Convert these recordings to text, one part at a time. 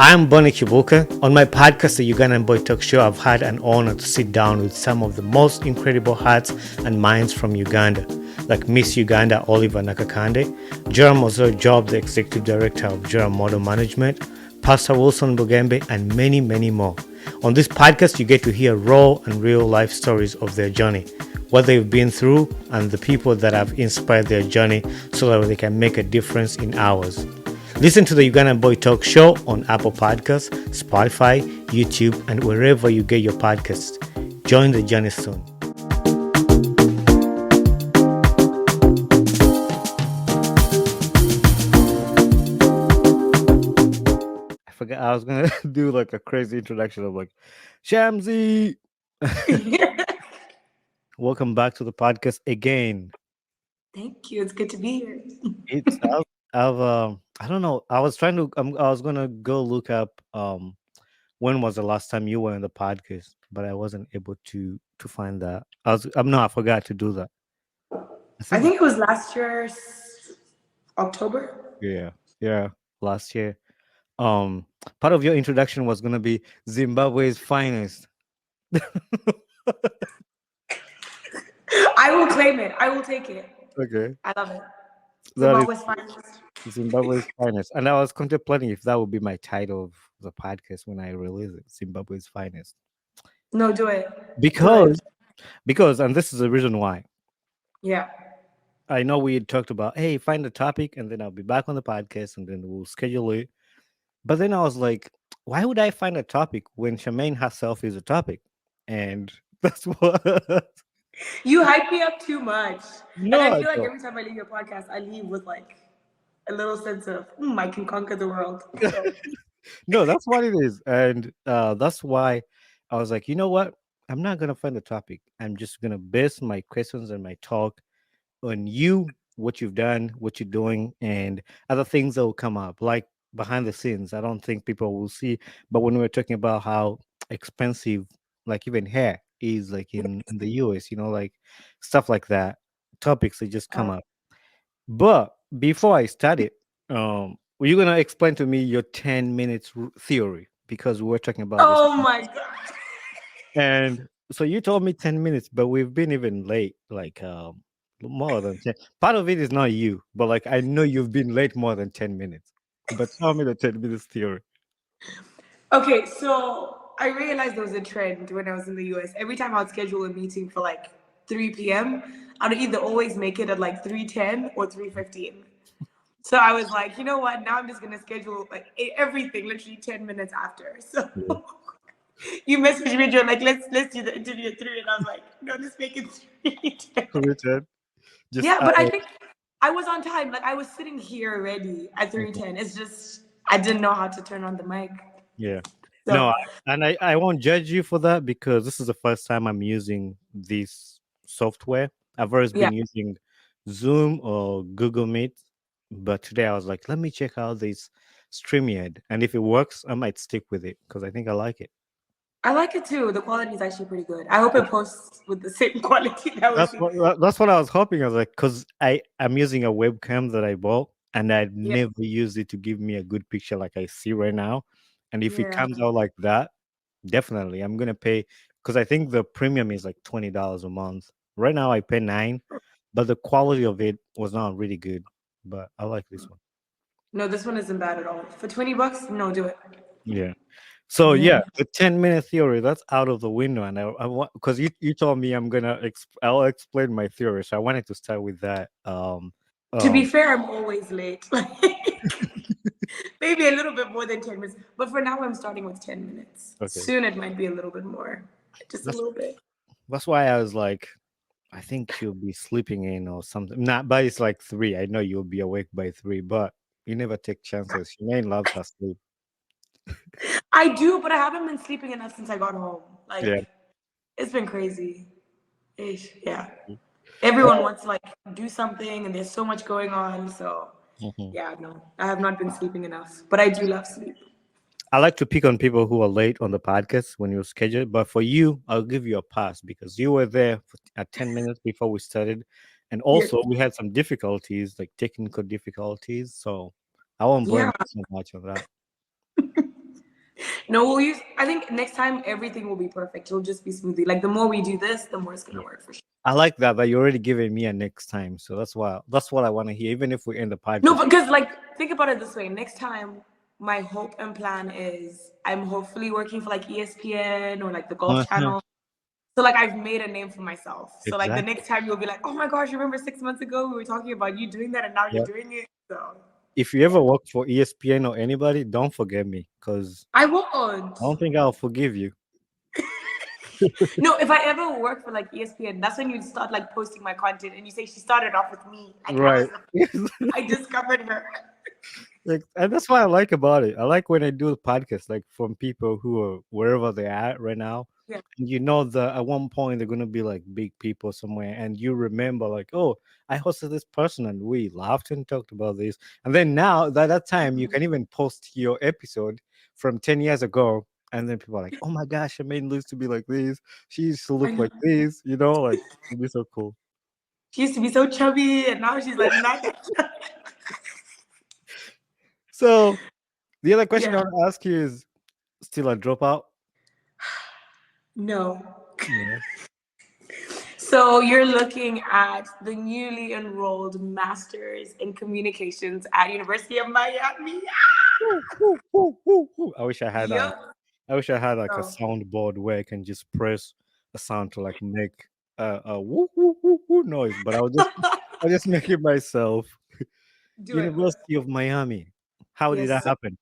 I'm Bonnie Kibuka. On my podcast, the Ugandan Boy Talk Show, I've had an honor to sit down with some of the most incredible hearts and minds from Uganda, like Miss Uganda Oliver Nakakande, Joram Ozo Job, the Executive Director of Joram Model Management, Pastor Wilson Bugembe, and many, many more. On this podcast, you get to hear raw and real life stories of their journey, what they've been through, and the people that have inspired their journey so that they can make a difference in ours. Listen to the Ugandan Boy Talk Show on Apple Podcasts, Spotify, YouTube, and wherever you get your podcasts. Join the journey soon. I forgot I was gonna do like a crazy introduction of like Charmzeey. Welcome back to the podcast again. Thank you. It's good to be here. It's I don't know. I was trying to I was gonna go look up when was the last time you were in the podcast, but I wasn't able to find that. I forgot to do that. I think it was last year, October. Yeah, last year. Part of your introduction was gonna be Zimbabwe's finest. I will claim it. I will take it. Okay. I love it. That Zimbabwe's finest. is Zimbabwe's finest. And I was contemplating if that would be my title of the podcast when I release it, Zimbabwe's finest. No, do it. Because and this is the reason why. Yeah. I know we had talked about, hey, find a topic and then I'll be back on the podcast and then we'll schedule it. But then I was like, why would I find a topic when Charmaine herself is a topic? And that's what. You hype me up too much. No, and I feel I like don't. every time I leave your podcast, I leave with like a little sense of, I can conquer the world. So, No, that's what it is. And that's why I was like, you know what? I'm not going to find a topic. I'm just going to base my questions and my talk on you, what you've done, what you're doing, and other things that will come up, like behind the scenes. I don't think people will see. But when we were talking about how expensive, like even hair is like in the US, like stuff like that, topics that just come up. But before I started, were you gonna explain to me your 10 minutes theory? Because we were talking about this. oh my God. And so you told me 10 minutes, but we've been even late, like more than 10. Part of it is not you, but like I know you've been late more than 10 minutes. But tell me the 10 minutes theory. Okay, so I realized there was a trend when I was in the US. Every time I'd schedule a meeting for like 3 p.m., I'd either always make it at like 3:10 or 3:15. So I was like, you know what? Now I'm just gonna schedule like everything literally 10 minutes after. So Yeah. you messaged me, you're like, let's do the interview at 3, and I was like, no, let's make it 3:10. Richard, just Yeah, but I think I was on time. Like I was sitting here already at Mhm. 3:10. It's just I didn't know how to turn on the mic. Yeah. No, So I won't judge you for that because this is the first time I'm using this software. I've always yeah. been using Zoom or Google Meet, but today I was like, let me check out this StreamYard, and if it works, I might stick with it because I think I like it. I like it too. The quality is actually pretty good. I hope it posts with the same quality that was. That's what I was hoping. I was like, because I'm using a webcam that I bought, and I'd Yeah. never used it to give me a good picture like I see right now. And if it Yeah. comes out like that, definitely I'm gonna pay because I think the premium is like $20 a month. Right now I pay 9, but the quality of it was not really good. But I like this one. No, this one isn't bad at all. For $20, no, do it. Yeah. So Yeah. yeah, the 10-minute theory that's out of the window, and I want because you told me I'll explain my theory, so I wanted to start with that. To be Um, fair, I'm always late. Maybe a little bit more than 10 minutes. But for now, I'm starting with 10 minutes. okay, Soon it might be a little bit more. Just a that's little bit. that's why I was like, I think you'll be sleeping in or something. Not, but it's like 3. I know you'll be awake by 3, but you never take chances. Shemaine loves her sleep. I do, but I haven't been sleeping enough since I got home. Yeah. Like, it's been crazy. Yeah. Mm. Everyone wants to like do something and there's so much going on. So Mhm. yeah, no, I have not been sleeping enough, but I do love sleep. I like to pick on people who are late on the podcast when you schedule, but for you, I'll give you a pass because you were there at 10 minutes before we started. And Yeah. also, we had some difficulties, like technical difficulties. So I won't blame Yeah. you so much on that. No, we'll use. I think next time everything will be perfect. It'll just be smoothly. Like the more we do this, the more it's gonna Yeah. work for sure. I like that, but you're already giving me a next time. So that's what I want to hear. Even if we end the No, podcast. because like think about it this way. Next time, my hope and plan is I'm hopefully working for like ESPN or like the Golf Uh-huh. Channel. So like I've made a name for myself. So like the Exactly. next time you'll be like, oh my gosh, remember 6 months ago we were talking about you doing that and now you're Yeah. doing it. So If you yeah, ever work for ESPN or anybody, don't forget me because I won't. I don't think I'll forgive you. No, if I ever work for like ESPN, that's when you start like posting my content and you say she started off with me. Like I was, Right. I discovered her. Like, and that's what I like about it. I like when I do the podcast, like from people who are wherever they're at right now. Yeah. And you know that at one point they're gonna be like big people somewhere, and you remember like, oh, I hosted this person and we laughed and talked about this. And then now that time you can even post your episode from 10 years ago, and then people are like, oh my gosh, Charmaine used to be like this, she used to I look know. like this, like it'd be so cool. She used to be so chubby and now she's like not that chubby. So the other question I Yeah. want to ask you is still a dropout? No. Yeah. So you're looking at the newly enrolled masters in communications at University of Miami. Woo, woo, woo, woo, woo. Yep. I wish I had like a So soundboard where I can just press a sound to like make a woo woo woo woo noise, but I'll just make it myself. do it. University of Miami. How did that Yes. happen?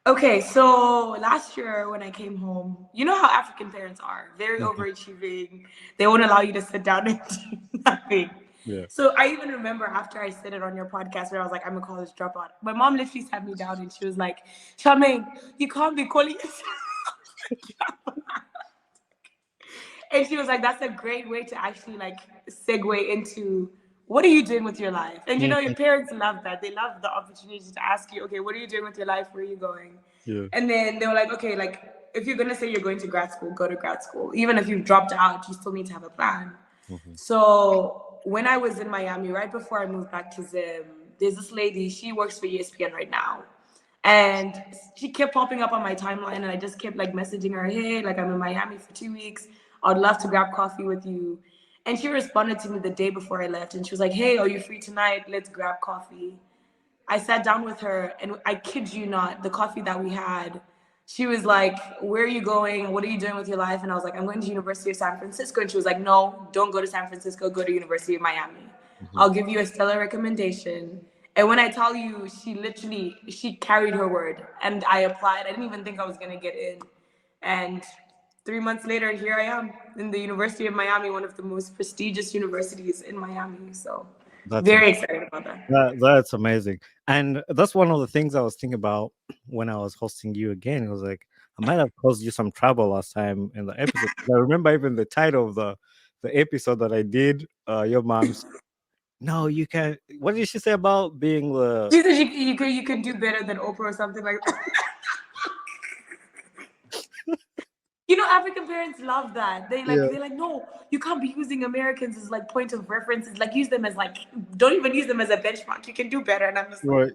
Okay, so last year when I came home, you know how African parents are, very Mhm. overachieving. They won't allow you to sit down and do nothing. Yeah. So I even remember after I said it on your podcast where I was like, I'm a college dropout. My mom literally sat me down and she was like, Charmaine, you can't be calling yourself. And she was like, that's a great way to actually like segue into what are you doing with your life? And you know, your Mhm. parents love that. They love the opportunity to ask you, okay, what are you doing with your life? Where are you going? Yeah. And then they were like, okay, like if you're gonna say you're going to grad school, go to grad school. Even if you've dropped out, you still need to have a plan. Mhm. So when I was in Miami, right before I moved back to Zim, there's this lady, she works for ESPN right now. And she kept popping up on my timeline, and I just kept like messaging her, hey, like I'm in Miami for 2 weeks. I'd love to grab coffee with you. And she responded to me the day before I left, and she was like, hey, are you free tonight? Let's grab coffee. I sat down with her, and I kid you not, the coffee that we had, she was like, where are you going? What are you doing with your life? And I was like, I'm going to University of San Francisco. And she was like, no, don't go to San Francisco, go to University of Miami. Mhm. I'll give you a stellar recommendation. And when I tell you, she carried her word. And I applied. I didn't even think I was going to get in. And 3 months later, here I am in the University of Miami, one of the most prestigious universities in Miami. So That's very excited about that. that's amazing. And that's one of the things I was thinking about when I was hosting you again. It was like I might have caused you some trouble last time in the episode. I remember even the title of the episode that I did. Your mom's no, you can't. What did she say about being the? She said you could do better than Oprah or something like that. You know, African parents love that. Yeah, They're like, no, you can't be using Americans as like point of reference. It's like use them as like don't even use them as a benchmark. You can do better. And I'm just like, right.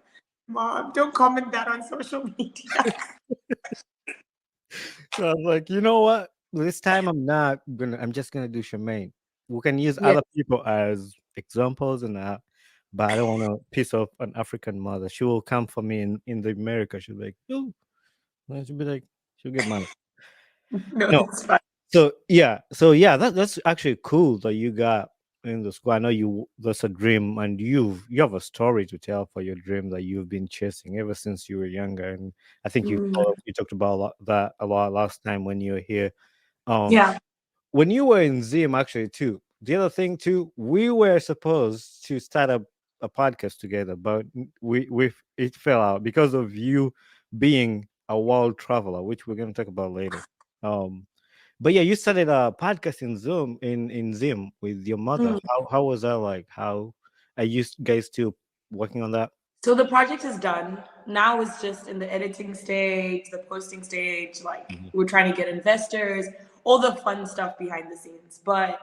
Mom, don't comment that on social media. So I was like, you know what? This time I'm not gonna. I'm just gonna do Charmaine. We can use Yeah. other people as examples and that, but I don't want to piss off an African mother. She will come for me in the America. She'll be like, oh, and she'll be like, she'll get mad. No, No. it's fine. So yeah, that's actually cool that you got in the school. I know that's a dream, and you have a story to tell for your dream that you've been chasing ever since you were younger. And I think Mm, you talked about that a lot last time when you were here. Um, yeah. when you were in Zim, actually, too. The other thing too, we were supposed to start a podcast together, but we it fell out because of you being a world traveler, which we're going to talk about later. Um, but yeah, you started a podcast in Zoom in Zim with your mother. Mm. How was that like? How are you guys still working on that? So the project is done. Now it's just in the editing stage, the posting stage. Like Mhm. we're trying to get investors, all the fun stuff behind the scenes. But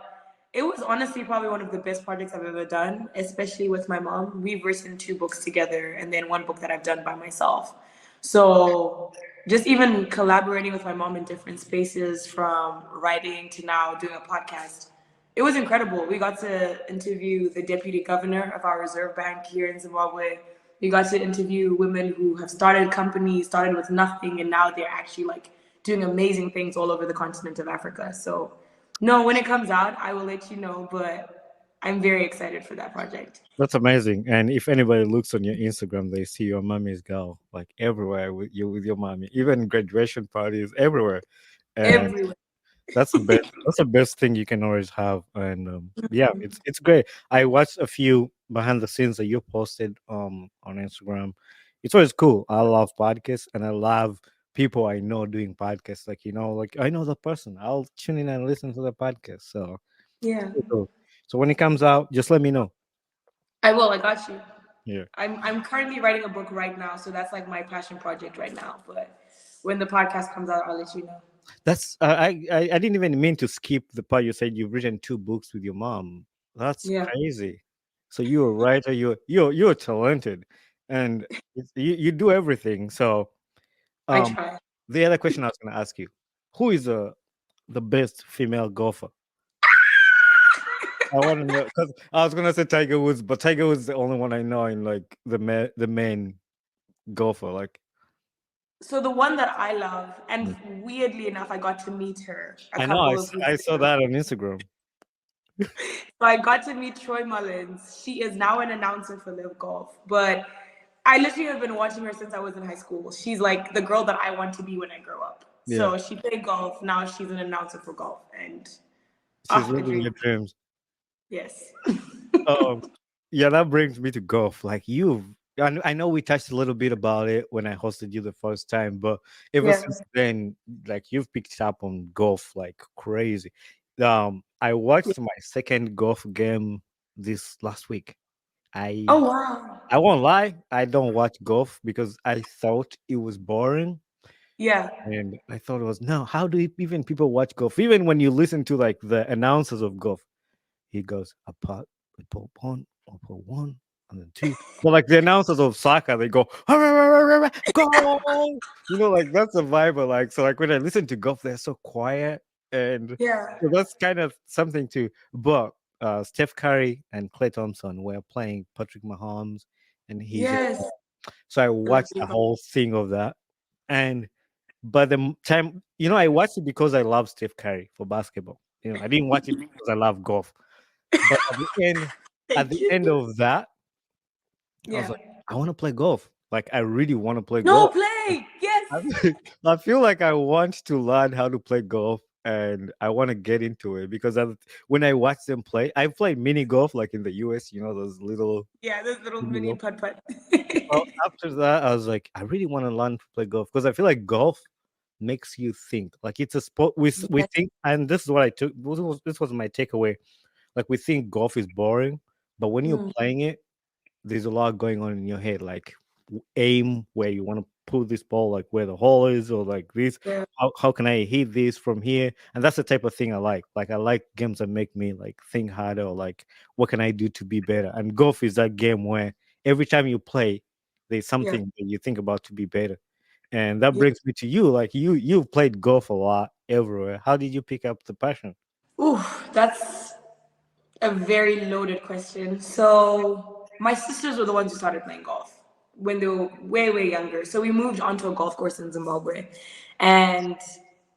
it was honestly probably one of the best projects I've ever done, especially with my mom. We've written 2 books together and then one book that I've done by myself. So just even collaborating with my mom in different spaces, from writing to now doing a podcast. It was incredible. We got to interview the deputy governor of our reserve bank here in Zimbabwe. We got to interview women who have started companies, started with nothing, and now they're actually like doing amazing things all over the continent of Africa. So, no, when it comes out, I will let you know, but I'm very excited for that project. That's amazing. And if anybody looks on your Instagram, they see your mommy's girl like everywhere with your mommy, even graduation parties everywhere. And Everywhere. that's the best. That's the best thing you can always have. And yeah, it's great. I watched a few behind the scenes that you posted on Instagram. It's always cool. I love podcasts and I love people I know doing podcasts. Like like I know the person. I'll tune in and listen to the podcast. So Yeah. cool. So when it comes out, just let me know. I will. I got you. Yeah. I'm currently writing a book right now, so that's like my passion project right now. But when the podcast comes out, I'll let you know. That's I didn't even mean to skip the part you said you've written 2 books with your mom. That's Yeah, crazy. So you're a writer, you're talented, and you do everything. So I um, try. the other question I was going to ask you, who is the best female golfer? I want to know because I was going to say Tiger Woods, but Tiger Woods is the only one I know in like the main golfer. Like So the one that I love, and mm. weirdly enough, I got to meet her a I know couple of weeks I saw ago. that on Instagram. So I got to meet Troy Mullins. She is now an announcer for Live Golf, but I literally have been watching her since I was in high school. She's like the girl that I want to be when I grow up. Yeah, So she played golf. Now she's an announcer for golf, and she's a living dream. your dreams. Yes. Um, yeah, that brings me to golf. Like I know we touched a little bit about it when I hosted you the first time, but ever Yeah. since then, like you've picked up on golf like crazy. I watched my second golf game this last week. Oh I wow. I won't lie, I don't watch golf because I thought it was boring. Yeah. And I thought it was no, how do even people watch golf? Even when you listen to like the announcers of golf, he goes a putt, we put one, or put one, and then two. But like the announcers of soccer, they go "Hurrah, hurrah, hurrah, hurrah, go!" Like that's a vibe. Like so, like when I listen to golf, they're so quiet, and Yeah. so that's kind of something to. But Steph Curry and Klay Thompson were playing Patrick Mahomes, and he just Yes. so I watched the whole thing of that, and by the time I watched it because I love Steph Curry for basketball. I didn't watch it because I love golf. But at Thank the you. end of that, I was Yeah. like, I want to play golf. Like I really want to play No golf. play. Yes. I, I feel like I want to learn how to play golf and I want to get into it because when I watch them play, I played mini golf like in the US, those little Yeah, this little mini mini golf. putt putt. Well, after that, I was like, I really want to learn to play golf because I feel like golf makes you think. Like it's a sport we Yes. think, and this is what I took. This was my takeaway. Like we think golf is boring, but when you're Mm, playing it, there's a lot going on in your head, like aim where you want to put this ball, like where the hole is, or like this. yeah. How can I hit this from here? And that's the type of thing I like. Like I like games that make me like think harder, or like what can I do to be better? And golf is that game where every time you play, there's Yeah. something that you think about to be better. And that Yeah. brings me to you. Like you've played golf a lot everywhere. How did you pick up the passion? Ooh, that's a very loaded question. So my sisters were the ones who started playing golf when they were way, way younger. So we moved onto a golf course in Zimbabwe. And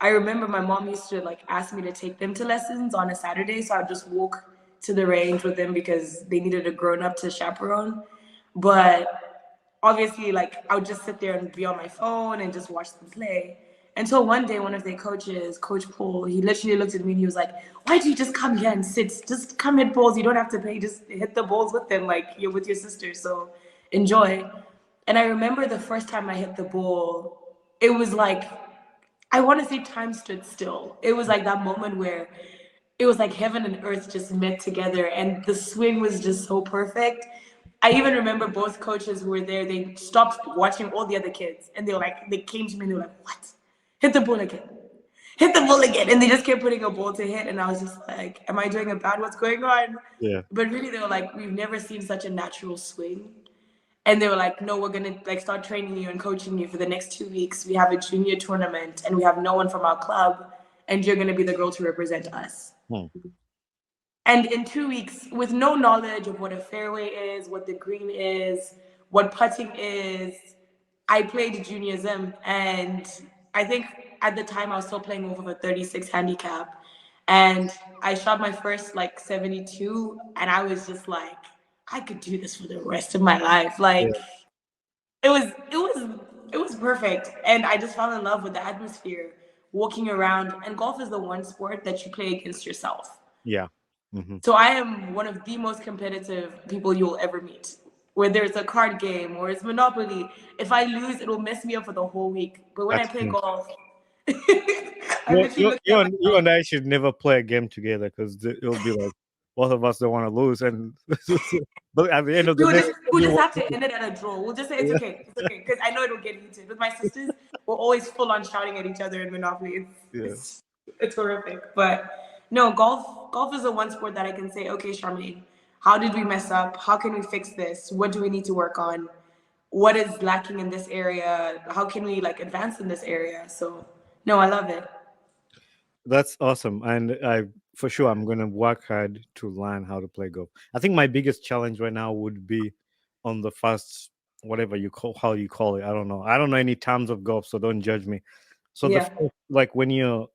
I remember my mom used to like ask me to take them to lessons on a Saturday. So I'd just walk to the range with them because they needed a grown up to chaperone. But obviously, like I would just sit there and be on my phone and just watch them play. Until one day, one of their coaches, Coach Paul, he literally looked at me and he was like, "Why do you just come here and sit? Just come hit balls. You don't have to play. Just hit the balls with them, like you're with your sister. So enjoy." And I remember the first time I hit the ball, it was like I want to say time stood still. It was like that moment where it was like heaven and earth just met together and the swing was just so perfect. I even remember both coaches who were there, they stopped watching all the other kids and they came to me and they were like, "What? Hit the ball again. Hit the ball again." And they just kept putting a ball to hit. And I was just like, am I doing a bad? What's going on? Yeah. But really, they were like, we've never seen such a natural swing. And they were like, no, we're gonna like start training you and coaching you for the next 2 weeks. We have a junior tournament and we have no one from our club, and you're gonna be the girl to represent us. And in 2 weeks, with no knowledge of what a fairway is, what the green is, what putting is, I played junior Zim, and I think at the time I was still playing over a 36 handicap, and I shot my first like 72, and I was just like, I could do this for the rest of my life. Like it was perfect, and I just fell in love with the atmosphere, walking around. And golf is the one sport that you play against yourself. Yeah. So I am one of the most competitive people you'll ever meet. Whether it's a card game or it's Monopoly, if I lose, it'll mess me up for the whole week. But when I That's play true. golf, I literally look You at and myself. I should never play a game together because it'll be like both of us don't want to lose, and but at the end of the day, We'll you just won. have to end it at a draw. We'll just say it's okay. It's okay. Because I know it'll get heated. With my sisters, we're always full on shouting at each other in Monopoly. It's horrific. But no, golf is the one sport that I can say, okay, Charmaine, how did we mess up? How can we fix this? What do we need to work on? What is lacking in this area? How can we like advance in this area? So no, I love it. That's awesome, and for sure I'm gonna work hard to learn how to play golf. I think my biggest challenge right now would be on the first, whatever you call, how you call it. I don't know any terms of golf, so don't judge me. So the Yeah. first, like when you're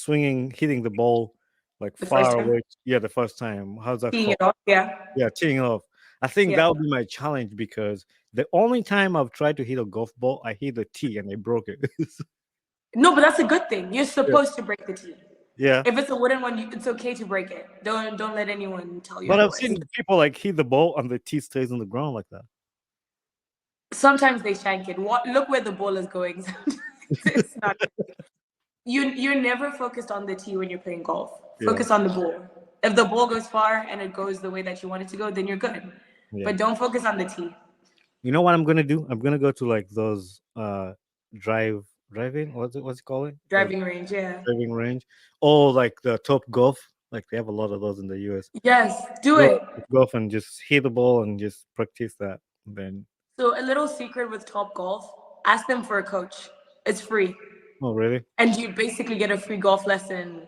hitting the ball like The first far time. away. Yeah, the first time. How's that Teeing called? it off. Yeah. Yeah, teeing off. I think Yeah. that would be my challenge because the only time I've tried to hit a golf ball, I hit the tee and I broke it. No, but that's a good thing. You're Yeah. supposed to break the tee. Yeah. If it's a wooden one, it's okay to break it. Don't let anyone tell you But I've otherwise. seen people like hit the ball and the tee stays on the ground like that. Sometimes they shank it. Look where the ball is going. It's not. You're never focused on the tee when you're playing golf. Yeah. Focus on the ball. If the ball goes far and it goes the way that you want it to go, then you're good. Yeah. But don't focus on the tee. You know what I'm gonna do? I'm gonna go to like those driving, what's it called? Driving range, yeah. Driving range. Or like the Top Golf. Like they have a lot of those in the US. Yes, do Go it. golf and just hit the ball and just practice that. Then So a little secret with Top Golf, ask them for a coach. It's free. oh really? And you basically get a free golf lesson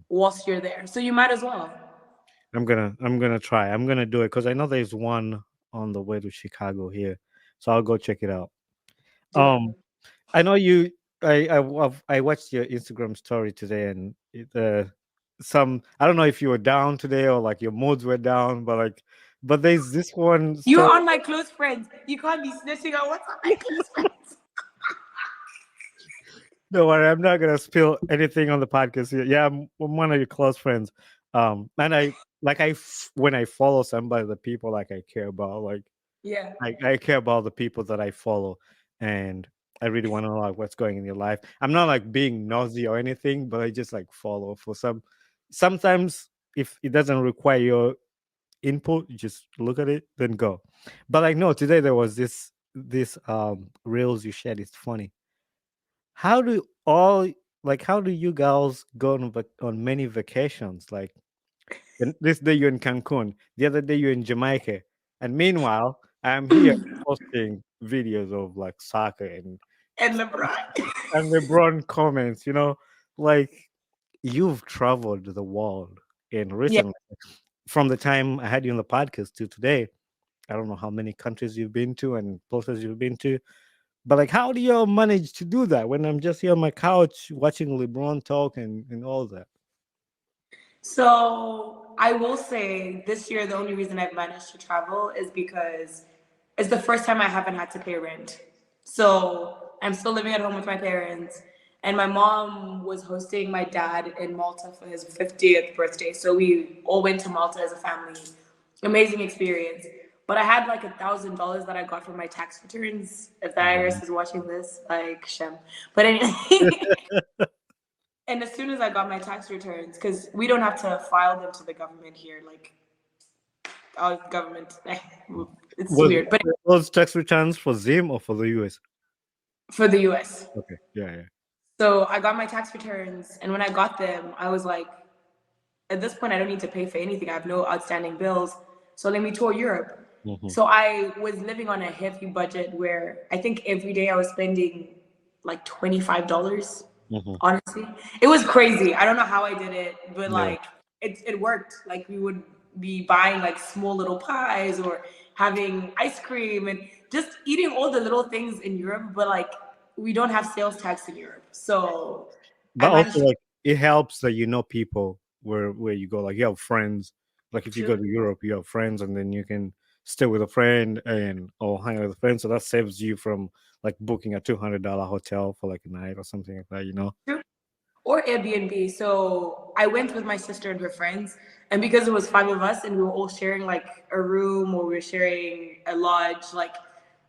whilst you're there. So you might as well. I'm gonna try. I'm gonna do it because I know there's one on the way to Chicago here, so I'll go check it out. I know you. I watched your Instagram story today, and I don't know if you were down today or like your moods were down, but there's this one. You're on my close friends. You can't be snitching on what's on my close friends. Don't worry, I'm not gonna spill anything on the podcast here. Yeah, I'm one of your close friends. And when I follow somebody, the people like I care about, like Yeah. I care about the people that I follow, and I really want to know like what's going in your life. I'm not like being nosy or anything, but I just like follow for sometimes if it doesn't require your input, you just look at it, then go. But like no, today there was this reels you shared. It's funny. How do you girls go on many vacations? Like this day you're in Cancun, the other day you're in Jamaica, and meanwhile I'm here posting videos of like soccer and LeBron. and LeBron comments. Like you've traveled the world, and recently, from the time I had you on the podcast to today, I don't know how many countries you've been to and places you've been to. But like, how do you all manage to do that when I'm just here on my couch watching LeBron talk and all that? So I will say this year, the only reason I've managed to travel is because it's the first time I haven't had to pay rent. So I'm still living at home with my parents, and my mom was hosting my dad in Malta for his 50th birthday. So we all went to Malta as a family. Amazing experience. But I had like $1,000 that I got from my tax returns. If the IRS is watching this, like Shem. But anyway, and as soon as I got my tax returns, because we don't have to file them to the government here, like our government, it's weird. But those tax returns for Zim or for the US? For the US. Okay, yeah. So I got my tax returns, and when I got them, I was like, at this point, I don't need to pay for anything. I have no outstanding bills. So let me tour Europe. Mm-hmm. So I was living on a heavy budget where I think every day I was spending like $25. Mm-hmm. Honestly, it was crazy. I don't know how I did it, but Yeah. like it worked. Like we would be buying like small little pies or having ice cream and just eating all the little things in Europe. But like we don't have sales tax in Europe, so I But also managed to like it helps that you know people where you go. Like you have friends. Like if you go do. to Europe, you have friends, and then you can stay with a friend and or hang out with a friend. So that saves you from like booking a $200 hotel for like a night or something like that. You know. Or Airbnb. So I went with my sister and her friends, and because it was five of us and we were all sharing like a room or we were sharing a lodge, like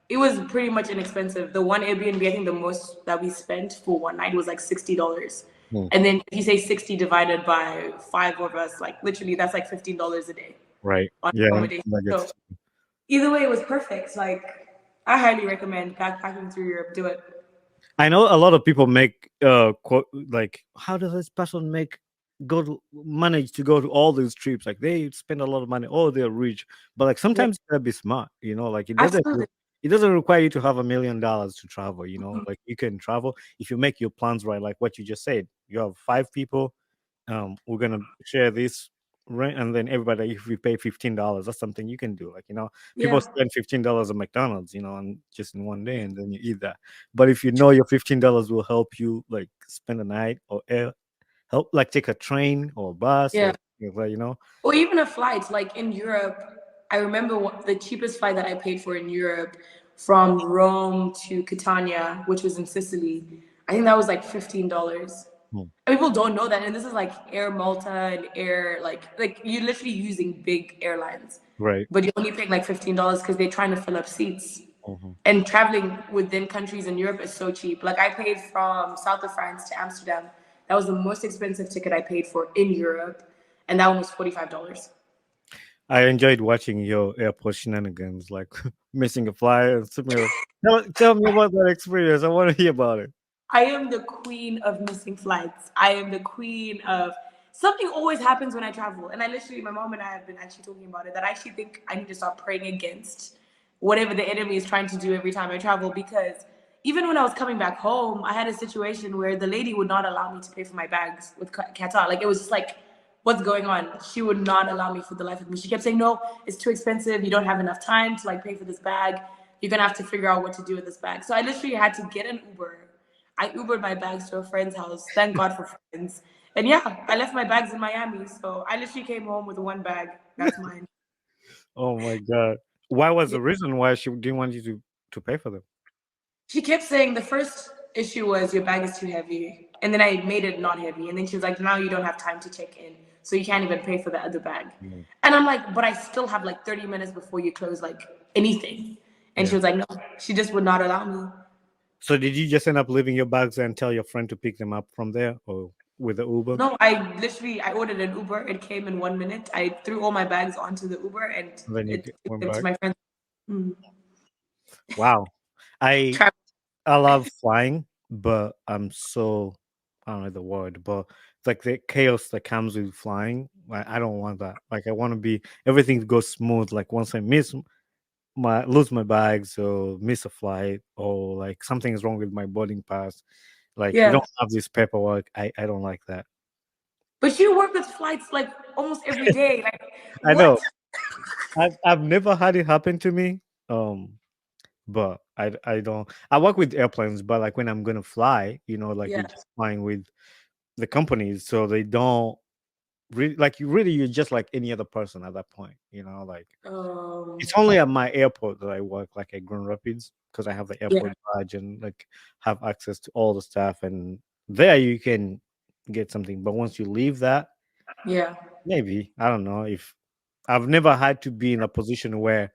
it was pretty much inexpensive. The one Airbnb, I think the most that we spent for one night was like $60. Hmm. And then if you say 60 divided by five of us, like literally that's like $15 a day Right. on Yeah. accommodation. That So gets. either way, it was perfect. Like I highly recommend backpacking through Europe. Do it. I know a lot of people make quote like how does this person make go to manage to go to all these trips like they spend a lot of money oh they're rich but like Yeah, sometimes you gotta be smart you know like absolutely. it doesn't require you to have $1 million to travel you know like you can travel if you make your plans right like what you just said you have five people we're gonna share this rent and then everybody if we pay $15 that's something you can do like you know people Yeah. spend $15 at McDonald's you know and just in one day and then you eat that but if you know your $15 will help you like spend a night or help like take a train or a bus Yeah. or like, you know Or even a flight, like in Europe, I remember the cheapest flight that I paid for in Europe from Rome to Catania, which was in Sicily. I think that was like $15. Hmm, People don't know that, and this is like Air Malta and Air like you're literally using big airlines, right. but you're only paying like $15 because they're trying to fill up seats. Mhm. And traveling within countries in Europe is so cheap. Like I paid from south of France to Amsterdam. That was the most expensive ticket I paid for in Europe, and that one was $45. I enjoyed watching your airport shenanigans, like missing a flight and similar. Tell me about that experience. I want to hear about it. I am the queen of missing flights. I am the queen of something always happens when I travel. And I literally, my mom and I have been actually talking about it that I actually think I need to start praying against whatever the enemy is trying to do every time I travel. Because even when I was coming back home, I had a situation where the lady would not allow me to pay for my bags with Qatar. Like it was just like, what's going on? She would not allow me for the life of me. She kept saying, no, it's too expensive. You don't have enough time to like pay for this bag. You're gonna have to figure out what to do with this bag. So I literally had to get an Uber. I Ubered my bags to a friend's house. Thank God for friends. And yeah, I left my bags in Miami. So I literally came home with one bag. That's mine. Oh my god! Why was Yeah. the reason why she didn't want you to pay for them? She kept saying the first issue was your bag is too heavy. And then I made it not heavy. And then she was like, now you don't have time to check in. So you can't even pay for the other bag. Mm. And I'm like, but I still have like 30 minutes before you close like anything. And she Yeah. was like, no, she just would not allow me. So did you just end up leaving your bags and tell your friend to pick them up from there or with the Uber? No, I ordered an Uber. It came in 1 minute. I threw all my bags onto the Uber and And then you it took went them to back. my friend's. Mm. Wow. I Tra- I love flying, but I'm so I don't know the word, but like the chaos that comes with flying, I don't want that. Like I want to be everything goes smooth. Like once I miss my lose my bags or miss a flight or like something is wrong with my boarding pass, like you yeah. don't have this paperwork. I don't like that. But you work with flights like almost every day. Like, I what? know. I've never had it happen to me. But I don't. I work with airplanes, but like when I'm gonna fly, you know, like we're Yeah. just flying with the companies, so they don't really like you. Really, you're just like any other person at that point, you know. Like Um, it's only at my airport that I work, like at Grand Rapids, because I have the yeah. airport badge and like have access to all the stuff, and there you can get something. But once you leave that, Yeah. maybe I don't know if I've never had to be in a position where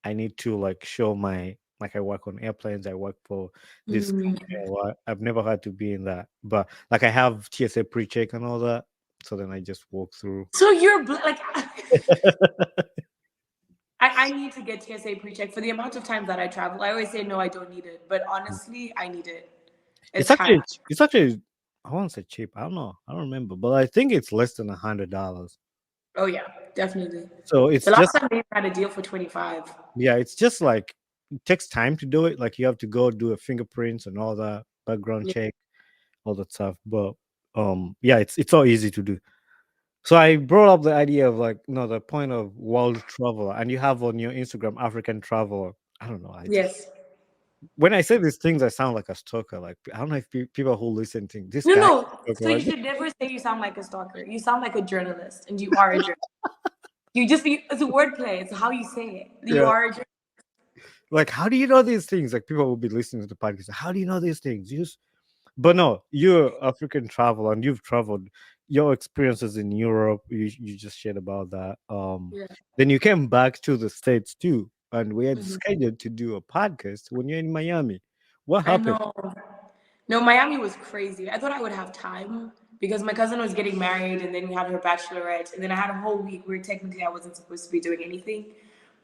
I need to like show my like I work on airplanes, I work for this company Mm. or what. I've never had to be in that. But like I have TSA pre-check and all that. So then I just walk through. So you're like, I need to get TSA pre-check for the amount of times that I travel. I always say no, I don't need it, but honestly, I need it. It's It's actually time. it's actually I won't say cheap. I don't know. I don't remember. But I think it's less than $100. Oh yeah, definitely. So it's The last just, time they had a deal for 25. yeah, it's just like it takes time to do it. Like you have to go do a fingerprints and all that background Yeah. check, all that stuff. But yeah, it's all easy to do. So I brought up the idea of like, the point of world traveler, and you have on your Instagram African traveler. I don't know. I just, Yes. when I say these things, I sound like a stalker. Like I don't know if people who listen think this No, guy. no. Is a So you stalker. Like, should never say you sound like a stalker. You sound like a journalist, and you are a journalist. It's a wordplay. It's how you say it. You yeah, are a journalist. like how do you know these things? Like people will be listening to the podcast. How do you know these things? But no, you're African traveler and you've traveled. Your experiences in Europe, you just shared about that. Yeah. Then you came back to the States too, and we had Mhm. scheduled to do a podcast when you're in Miami. What I happened? know. No, Miami was crazy. I thought I would have time because my cousin was getting married and then we had her bachelorette and then I had a whole week where technically I wasn't supposed to be doing anything.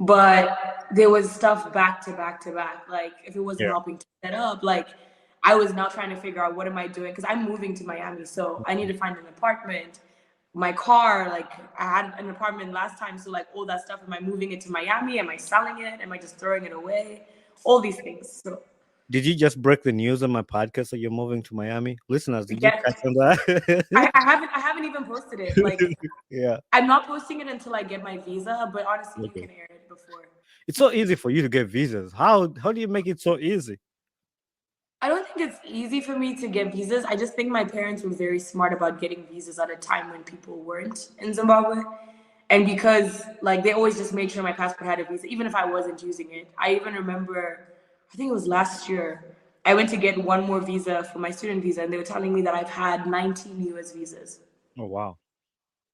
But there was stuff back to back to back. Like if it wasn't Yeah. helping to set up, like I was now trying to figure out what am I doing because I'm moving to Miami, so I need to find an apartment. My car, like I had an apartment last time, so like all that stuff. Am I moving it to Miami? Am I selling it? Am I just throwing it away? All these things. So Did you just break the news on my podcast that you're moving to Miami? Listeners, did you yeah, catch on that? I haven't even posted it. Like Yeah. I'm not posting it until I get my visa, but honestly, you Okay. can air it before. It's so easy for you to get visas. How do you make it so easy? I don't think it's easy for me to get visas. I just think my parents were very smart about getting visas at a time when people weren't in Zimbabwe. And because like they always just made sure my passport had a visa, even if I wasn't using it. I even remember, I think it was last year, I went to get one more visa for my student visa, and they were telling me that I've had 19 US visas. Oh wow.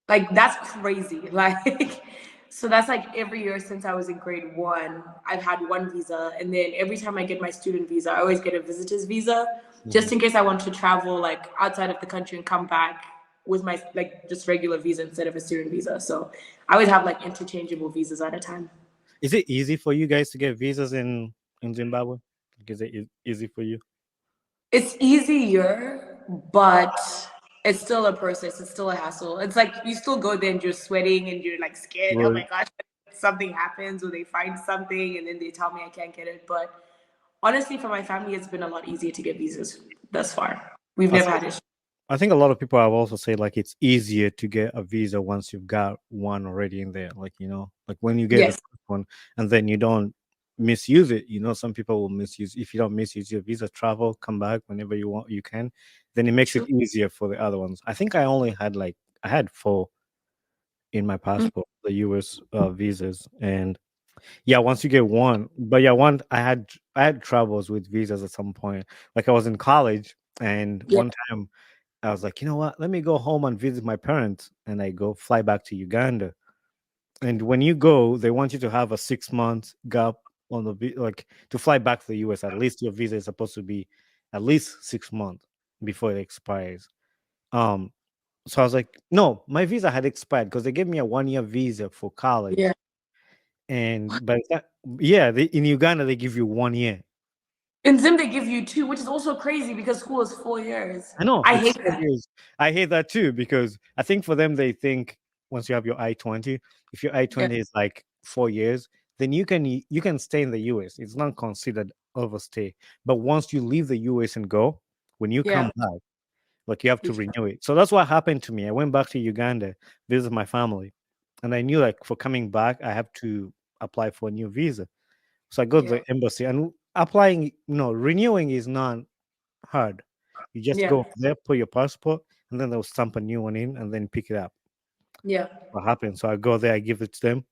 Like that's crazy. Like so that's like every year since I was in grade one, I've had one visa, and then every time I get my student visa, I always get a visitor's visa, Mhm. just in case I want to travel like outside of the country and come back with my like just regular visa instead of a student visa. So I always have like interchangeable visas at a time. Is it easy for you guys to get visas in Zimbabwe? Like, is it easy for you? It's easier, but it's still a process. It's still a hassle. It's like you still go there and you're sweating and you're like scared. Oh Well, my gosh, something happens or they find something and then they tell me I can't get it. But honestly, for my family, it's been a lot easier to get visas thus far. We've I never think had issues. I think a lot of people have also said like it's easier to get a visa once you've got one already in there. Like like when you get the Yes, first one and then you don't misuse it. Some people will misuse. If you don't misuse your visa, travel, come back whenever you want, you can. Then it makes it true. easier for the other ones. I think I had four in my Mm. passport, the US visas, and yeah, once you get one, but yeah, one I had troubles with visas at some point. Like I was in college, and Yeah, one time I was like, you know what? Let me go home and visit my parents, and I go fly back to Uganda. And when you go, they want you to have a 6 month gap on like to fly back to the US. At least your visa is supposed to be at least 6 months before it expires. Um, so I was like, no, my visa had expired because they gave me a 1 year visa for yeah. college. And but that, yeah, in Uganda they give you 1 year. In Zim, they give you two, which is also crazy because school is 4 years. I know I it's hate 4 that. years. I hate that too because I think for them they think once you have your I-20, if your Yeah, I-20 is like 4 years, then you can stay in the US. It's not considered overstay. But once you leave the US and go, when you yeah. come back, like you have to renew it. So that's what happened to me. I went back to Uganda, visit my family, and I knew like for coming back, I have to apply for a new visa. So I go to Yeah, the embassy and applying, renewing is not hard. You just yeah, go there, put your passport, and then they'll stamp a new one in and then pick it up. yeah, What happens? So I go there, I give it to them,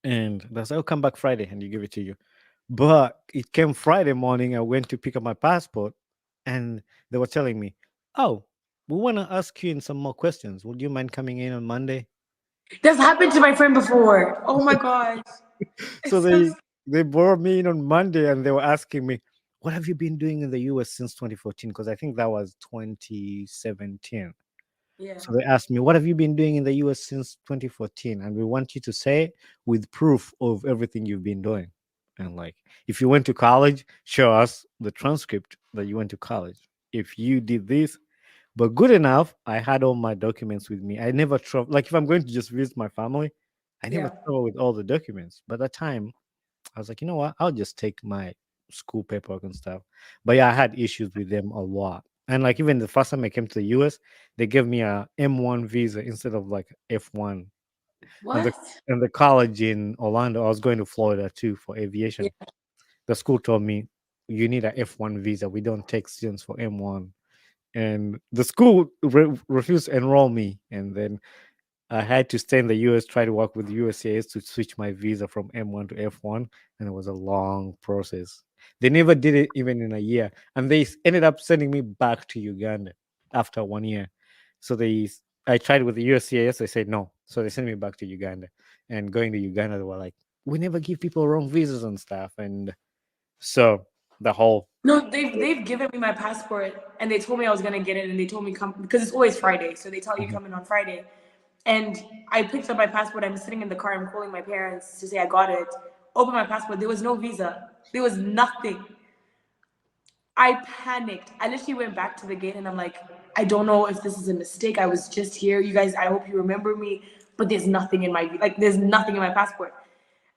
and they say, "Oh, come back Friday," and you give it to you. But it came Friday morning. I went to pick up my passport, and they were telling me, "Oh, we want to ask you in some more questions. Would you mind coming in on Monday?" that's happened to my friend before. Oh my gosh. So It's so they brought me in on Monday, and they were asking me, "What have you been doing in the US since 2014?" Because I think that was 2017. yeah, So they asked me, "What have you been doing in the US since 2014?" And we want you to say with proof of everything you've been doing. And like, if you went to college, show us the transcript that you went to college. If you did this, But good enough, I had all my documents with me. I never travel. Like if I'm going to just visit my family, I never Yeah. travel with all the documents. But at that time, I was like, you know what? I'll just take my school paperwork and stuff. But yeah, I had issues with them a lot. And like even the first time I came to the US, they gave me a M1 visa instead of like F1. And the What? and the college in Orlando, I was going to Florida too for Yeah. aviation. The school told me you need a F1 visa. We don't take students for M1. And the school refused to enroll me. And then I had to stay in the US, try to work with USCIS to switch my visa from M1 to F1, and it was a long process. They never did it even in a year, and they ended up sending me back to Uganda after 1 year. So I tried with the USCIS, they said no, so they sent me back to Uganda. And going to Uganda, they were like, "We never give people wrong visas and stuff," and so the whole. No, they've given me my passport and they told me I was gonna get it and they told me come because it's always Friday, so they tell you Mhm. come in on Friday. And I picked up my passport. I'm sitting in the car. I'm calling my parents to say I got it. Open my passport. There was no visa. There was nothing. I panicked. I literally went back to the gate and I'm like, I don't know if this is a mistake. I was just here. You guys, I hope you remember me. But there's nothing in my there's nothing in my passport.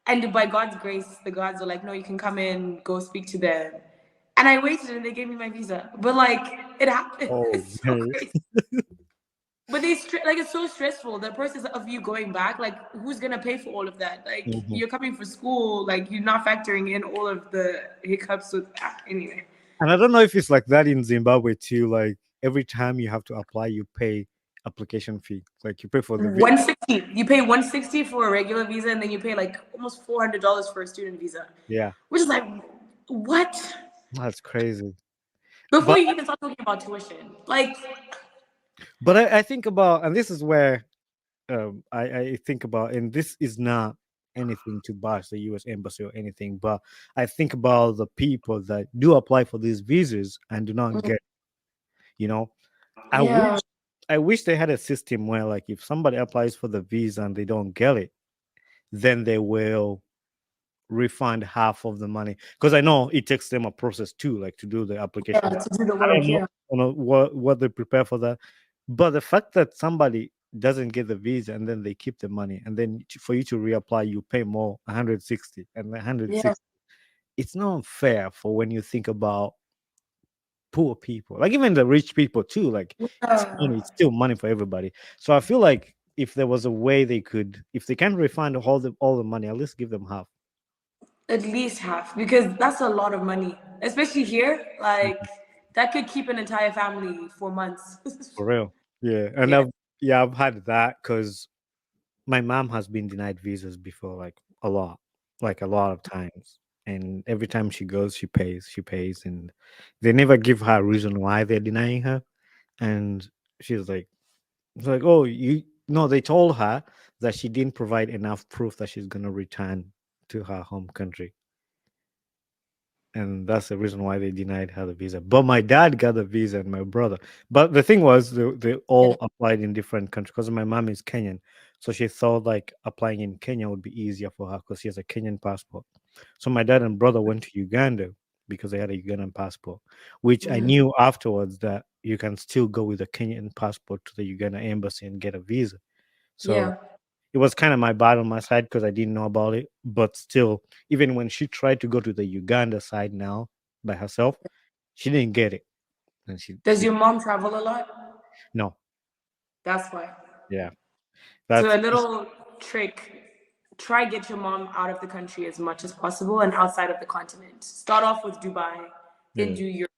And by God's grace, the gods were like, no, you can come in, go speak to them. And I waited and they gave me my visa. But like it happened. Oh It's so man. crazy. But like it's so stressful. The process of you going back, like who's gonna pay for all of that? Like Mhm. you're coming for school, like you're not factoring in all of the hiccups with anyway. And I don't know if it's like that in Zimbabwe too. Like every time you have to apply, you pay application fee. Like you pay for the 160. You pay 160 for a regular visa, and then you pay like almost $400 for a student visa, yeah, which is like what? that's crazy. Before But you even start talking about tuition, like I think about, and this is where I think about, and this is not anything to bash the U.S. embassy or anything, but I think about the people that do apply for these visas and do not get. You know, I yeah, wish I wish they had a system where, like, if somebody applies for the visa and they don't get it, then they will refund half of the money, because I know it takes them a process too, like to do the yeah, application. to do the I work, don't know, yeah, what they prepare for that, but the fact that somebody doesn't get the visa and then they keep the money, and then for you to reapply, you pay more, 160 and yeah, 160. It's not fair for when you think about poor people, like even the rich people too. Like it's yeah. money, it's still money for everybody. So I feel like if there was a way they could, if they can refund all the money, at least give them half. At least half, because that's a lot of money, especially here. Like Mhm. that could keep an entire family for months. For real. Yeah. And Yeah, I've had that because my mom has been denied visas before, like a lot of times. And every time she goes, she pays, and they never give her a reason why they're denying her. And she's like, it's like, oh, you no, they told her that she didn't provide enough proof that she's gonna return to her home country. And that's the reason why they denied her the visa. But my dad got the visa and my brother. But the thing was, they yeah, all applied in different countries because my mom is Kenyan, so she thought like applying in Kenya would be easier for her because she has a Kenyan passport. So my dad and brother went to Uganda because they had a Ugandan passport, which I mhm, knew afterwards that you can still go with a Kenyan passport to the Uganda embassy and get a visa. So yeah, it was kind of my bad on my side because I didn't know about it. But still, even when she tried to go to the Uganda side now by herself, she didn't get it. And Does she your mom travel a lot? no, That's why. yeah, So that's a little trick: try get your mom out of the country as much as possible and outside of the continent. Start off with Dubai, then yeah, do Europe,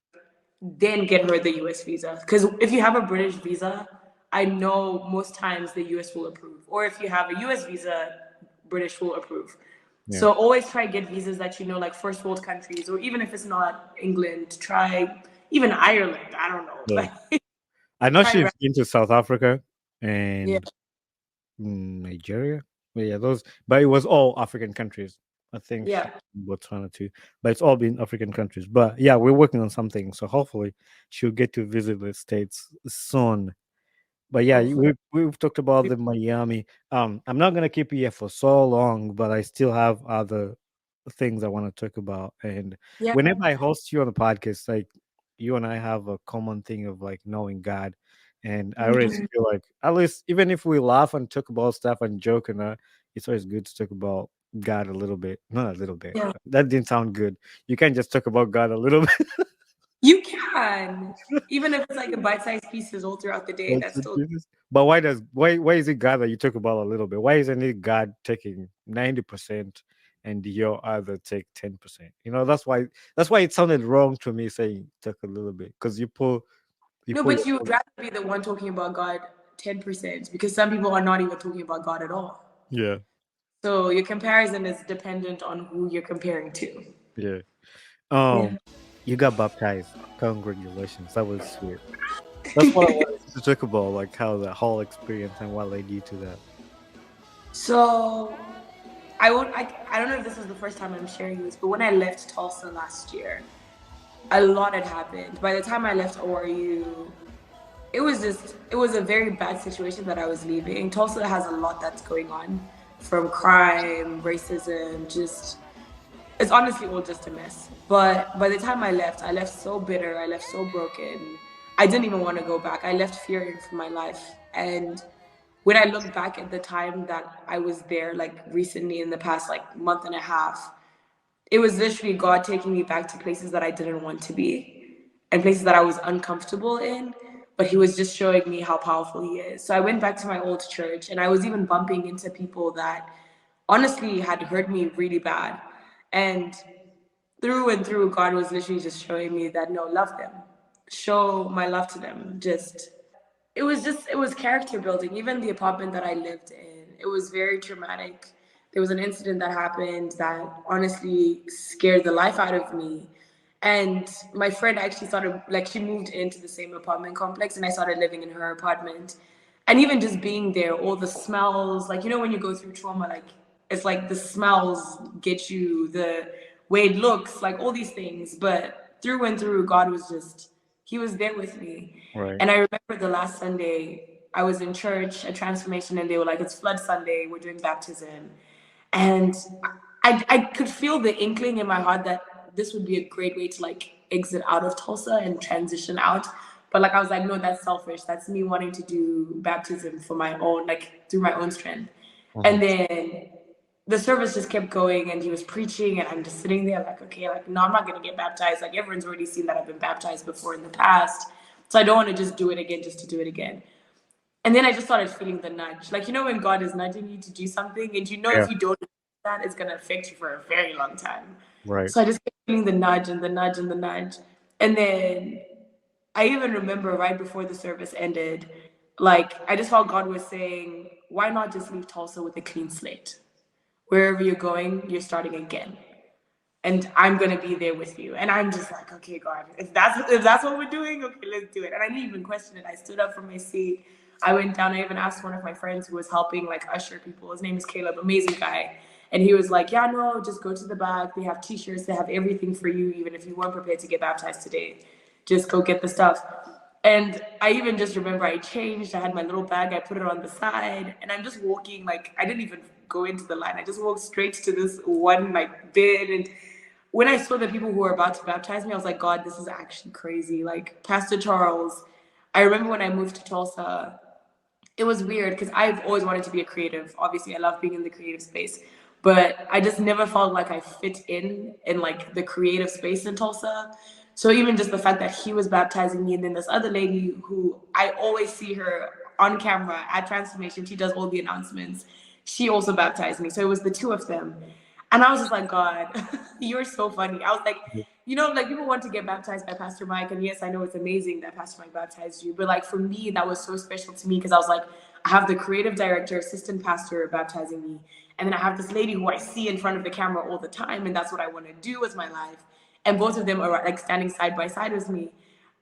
then get her the US visa. Because if you have a British visa, I know most times the US will approve. Or if you have a US visa, British will approve. yeah, So always try get visas that you know, like first world countries, or even if it's not England, try even Ireland. I don't know. yeah. Like I know try she's around. been to South Africa Yeah. and Nigeria. But yeah, those. But it was all African countries. I think she Yeah. Botswana too, but it's all been African countries. But yeah, we're working on something, so hopefully she'll get to visit the states soon. But yeah, Hopefully. we've talked about the Miami. I'm not gonna keep you here for so long, but I still have other things I want to talk about. And Yeah. whenever I host you on the podcast, like you and I have a common thing of like knowing God, and I always Mhm. feel like at least even if we laugh and talk about stuff and joke and it's always good to talk about God a little bit, not a little bit. Yeah. That didn't sound good. You can't just talk about God a little bit. You can. Even if it's like a bite-sized pieces all throughout the day, That's that's what still it is. But why is it God that you talk about a little bit? Why isn't it God taking 90% and your other take 10%? That's why it sounded wrong to me saying talk a little bit because you no, pull but your you would rather be the one talking about God 10% because some people are not even talking about God at all. yeah, So your comparison is dependent on who you're comparing to. yeah. Yeah. You got baptized. Congratulations. That was sweet. That's what I wanted to talk about, like how the whole experience and what led you to that. So I don't know if this is the first time I'm sharing this, but when I left Tulsa last year, a lot had happened. By the time I left ORU, it was a very bad situation that I was leaving. Tulsa has a lot that's going on, from crime, racism, just it's honestly all just a mess. But by the time I left so bitter, I left so broken. I didn't even want to go back. I left fearing for my life. And when I look back at the time that I was there, like recently in the past like month and a half, it was literally God taking me back to places that I didn't want to be and places that I was uncomfortable in. But He was just showing me how powerful He is. So I went back to my old church and I was even bumping into people that honestly had hurt me really bad. And through and through, God was literally just showing me that no, love them, show my love to them. It was character building. Even the apartment that I lived in, it was very traumatic. There was an incident that happened that honestly scared the life out of me. And my friend actually started, like, she moved into the same apartment complex, and I started living in her apartment. And even just being there, all the smells, like, when you go through trauma, like, it's like the smells get you, the way it looks, like all these things. But through and through, God was just, He was there with me. Right. And I remember the last Sunday, I was in church, a transformation, and they were like, it's Flood Sunday, we're doing baptism. And I could feel the inkling in my heart that this would be a great way to like exit out of Tulsa and transition out. But like I was like, no, that's selfish. That's me wanting to do baptism for my own, like through my own strength. Mhm. And then the service just kept going and he was preaching and I'm just sitting there like, okay, like, no, I'm not going to get baptized. Like everyone's already seen that I've been baptized before in the past. So I don't want to just do it again just to do it again. And then I just started feeling the nudge. Like, when God is nudging you to do something and Yeah. if you don't do that, it's going to affect you for a very long time. Right. So I just kept feeling the nudge and the nudge and the nudge. And then I even remember right before the service ended, like, I just felt God was saying, why not just leave Tulsa with a clean slate? Wherever you're going, you're starting again. And I'm gonna be there with you. And I'm just like, okay, God, if that's what we're doing, okay, let's do it. And I didn't even question it. I stood up from my seat. I went down. I even asked one of my friends who was helping like usher people. His name is Caleb, amazing guy. And he was like, yeah, no, just go to the back. They have t-shirts. They have everything for you, even if you weren't prepared to get baptized today. Just go get the stuff. And I even just remember I changed. I had my little bag. I put it on the side, and I'm just walking. Like I didn't even go into the line. I just walked straight to this one like bed. And when I saw the people who were about to baptize me, I was like, God, this is actually crazy. Like Pastor Charles. I remember when I moved to Tulsa, it was weird because I've always wanted to be a creative. Obviously, I love being in the creative space, but I just never felt like I fit in like the creative space in Tulsa. So even just the fact that he was baptizing me, and then this other lady who I always see her on camera at Transformation, she does all the announcements. She also baptized me. So it was the two of them. And I was just like, God, you're so funny. I was like, like people want to get baptized by Pastor Mike. And yes, I know it's amazing that Pastor Mike baptized you. But like for me, that was so special to me because I was like, I have the creative director, assistant pastor baptizing me. And then I have this lady who I see in front of the camera all the time. And that's what I want to do with my life. And both of them are like standing side by side with me.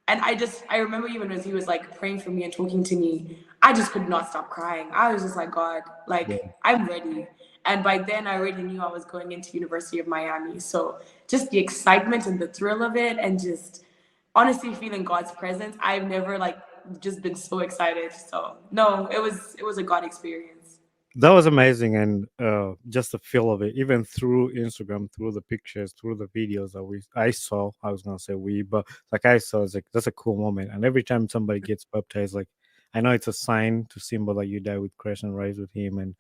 And I remember even as he was like praying for me and talking to me, I just could not stop crying. I was just like, God, Yeah. like I'm ready. And by then I already knew I was going into University of Miami. So just the excitement and the thrill of it and just honestly feeling God's presence, I've never like just been so excited. So no, it was a God experience. That was amazing, and just the feel of it, even through Instagram, through the pictures, through the videos that I saw. I was gonna say we, but like I saw, it's like that's a cool moment. And every time somebody gets baptized, like I know it's a sign to symbol that you die with Christ and rise with Him, and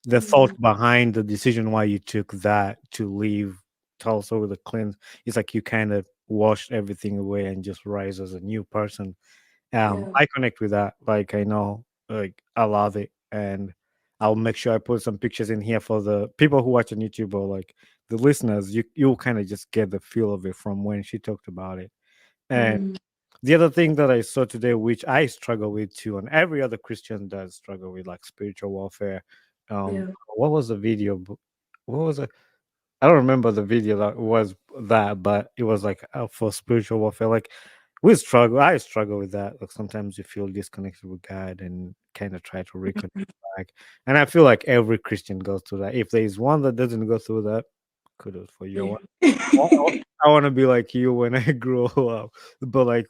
the thought Mhm. behind the decision why you took that to leave Tulsa with a cleanse, it's like you kind of washed everything away and just rise as a new person. Yeah. I connect with that. Like I know, like I love it, and I'll make sure I put some pictures in here for the people who watch on YouTube or like the listeners. You'll kind of just get the feel of it from when she talked about it. And Mm. the other thing that I saw today, which I struggle with too, and every other Christian does struggle with, like spiritual warfare. Yeah. What was the video? What was it? I don't remember the video that was that, but it was like for spiritual warfare. Like we struggle. I struggle with that. Like sometimes you feel disconnected with God and kind of try to reconnect back. And I feel like every Christian goes through that. If there is one that doesn't go through that, kudos for you. Yeah. I want to be like you when I grow up. But like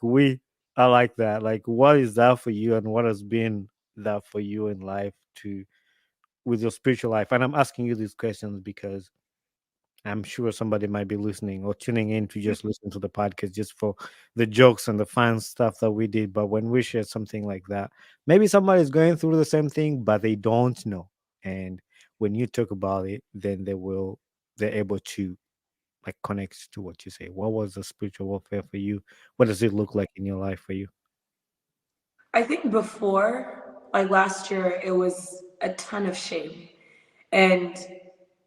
I like that. Like, what is that for you, and what has been that for you in life to with your spiritual life? And I'm asking you these questions because I'm sure somebody might be listening or tuning in to just listen to the podcast just for the jokes and the fun stuff that we did. But when we share something like that, maybe somebody's going through the same thing, but they don't know. And when you talk about it, then they're able to like connect to what you say. What was the spiritual warfare for you? What does it look like in your life for you? I think before, like last year, it was a ton of shame. And